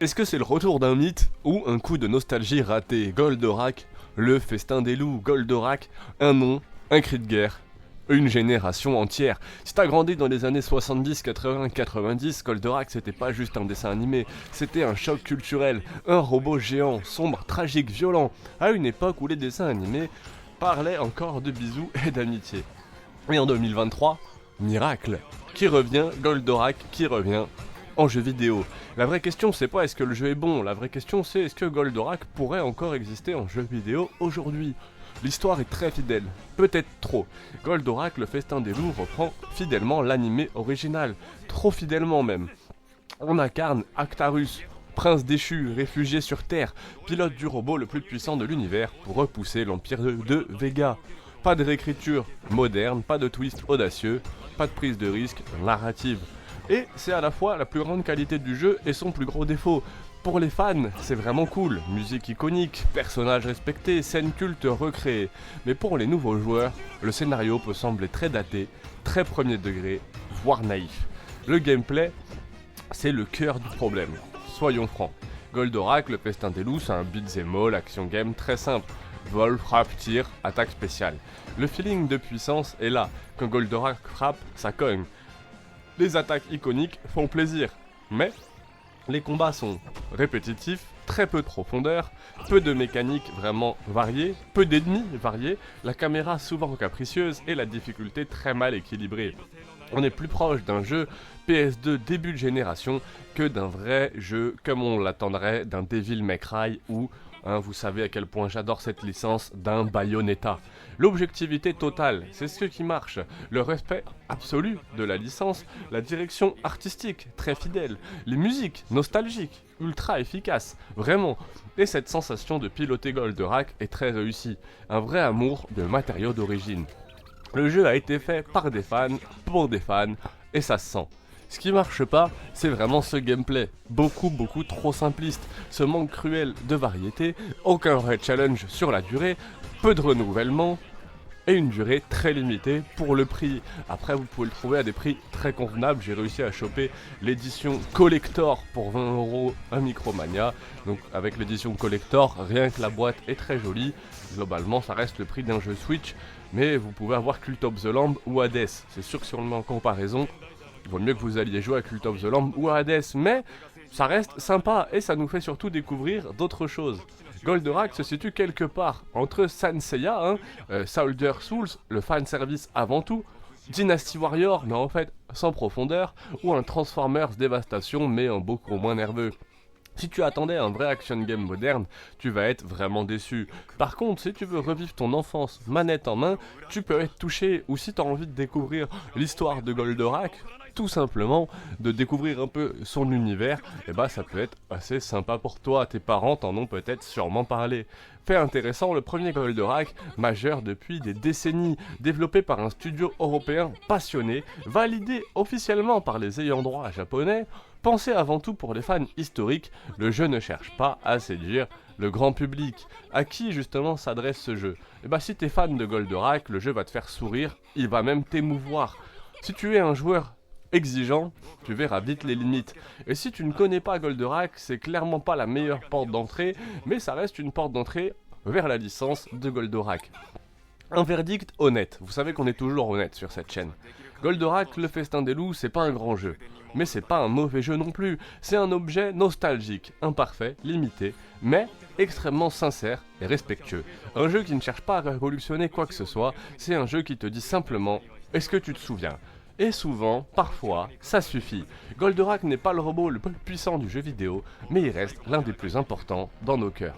Est-ce que c'est le retour d'un mythe ou un coup de nostalgie raté? Goldorak, le festin des loups, Goldorak, un nom, un cri de guerre, une génération entière. Si t'as grandi dans les années 70, 80, 90, Goldorak c'était pas juste un dessin animé, c'était un choc culturel, un robot géant, sombre, tragique, violent, à une époque où les dessins animés parlaient encore de bisous et d'amitié. Et en 2023, miracle, qui revient, Goldorak qui revient en jeu vidéo. La vraie question c'est pas est-ce que le jeu est bon, la vraie question c'est est-ce que Goldorak pourrait encore exister en jeu vidéo aujourd'hui. L'histoire est très fidèle, peut-être trop. Goldorak, le festin des loups, reprend fidèlement l'animé original, trop fidèlement même. On incarne Actarus, prince déchu, réfugié sur Terre, pilote du robot le plus puissant de l'univers pour repousser l'empire de Vega. Pas de réécriture moderne, pas de twist audacieux, pas de prise de risque narrative. Et c'est à la fois la plus grande qualité du jeu et son plus gros défaut. Pour les fans, c'est vraiment cool, musique iconique, personnages respectés, scènes cultes recréées. Mais pour les nouveaux joueurs, le scénario peut sembler très daté, très premier degré, voire naïf. Le gameplay, c'est le cœur du problème, soyons francs. Goldorak, le festin des loups, c'est un beat'em all action game très simple. Vol, frappe, tir, attaque spéciale. Le feeling de puissance est là, quand Goldorak frappe, ça cogne. Les attaques iconiques font plaisir, mais les combats sont répétitifs, très peu de profondeur, peu de mécaniques vraiment variées, peu d'ennemis variés, la caméra souvent capricieuse et la difficulté très mal équilibrée. On est plus proche d'un jeu PS2 début de génération que d'un vrai jeu comme on l'attendrait d'un Devil May Cry ou, vous savez à quel point j'adore cette licence, d'un Bayonetta. L'objectivité totale, c'est ce qui marche. Le respect absolu de la licence, la direction artistique, très fidèle, les musiques nostalgiques, ultra efficaces, vraiment. Et cette sensation de piloter Goldorak est très réussie. Un vrai amour de matériaux d'origine. Le jeu a été fait par des fans, pour des fans, et ça se sent. Ce qui marche pas, c'est vraiment ce gameplay, beaucoup trop simpliste, ce manque cruel de variété, aucun vrai challenge sur la durée, peu de renouvellement, et une durée très limitée pour le prix. Après vous pouvez le trouver à des prix très convenables, j'ai réussi à choper l'édition collector pour 20€ à Micromania, donc avec l'édition collector, rien que la boîte est très jolie, globalement ça reste le prix d'un jeu Switch, mais vous pouvez avoir Cult of the Lamb ou Hades, c'est sûr que si on le met en comparaison, il vaut mieux que vous alliez jouer à Cult of the Lamb ou à Hades, mais ça reste sympa et ça nous fait surtout découvrir d'autres choses. Goldorak se situe quelque part entre Sanseiya, Soldier Souls, le fanservice avant tout, Dynasty Warrior, mais en fait sans profondeur, ou un Transformers Dévastation, mais en beaucoup moins nerveux. Si tu attendais un vrai action game moderne, tu vas être vraiment déçu. Par contre, si tu veux revivre ton enfance manette en main, tu peux être touché, ou si tu as envie de découvrir l'histoire de Goldorak, tout simplement, de découvrir un peu son univers, et bah ça peut être assez sympa pour toi, tes parents t'en ont peut-être sûrement parlé. Fait intéressant, le premier Goldorak, majeur depuis des décennies, développé par un studio européen passionné, validé officiellement par les ayants droit japonais, pensé avant tout pour les fans historiques, le jeu ne cherche pas à séduire le grand public. À qui justement s'adresse ce jeu? Et bah si t'es fan de Goldorak, le jeu va te faire sourire, il va même t'émouvoir. Si tu es un joueur exigeant, tu verras vite les limites. Et si tu ne connais pas Goldorak, c'est clairement pas la meilleure porte d'entrée, mais ça reste une porte d'entrée vers la licence de Goldorak. Un verdict honnête, vous savez qu'on est toujours honnête sur cette chaîne. Goldorak, le festin des loups, c'est pas un grand jeu. Mais c'est pas un mauvais jeu non plus, c'est un objet nostalgique, imparfait, limité, mais extrêmement sincère et respectueux. Un jeu qui ne cherche pas à révolutionner quoi que ce soit, c'est un jeu qui te dit simplement « Est-ce que tu te souviens ?» Et souvent, parfois, ça suffit. Goldorak n'est pas le robot le plus puissant du jeu vidéo, mais il reste l'un des plus importants dans nos cœurs.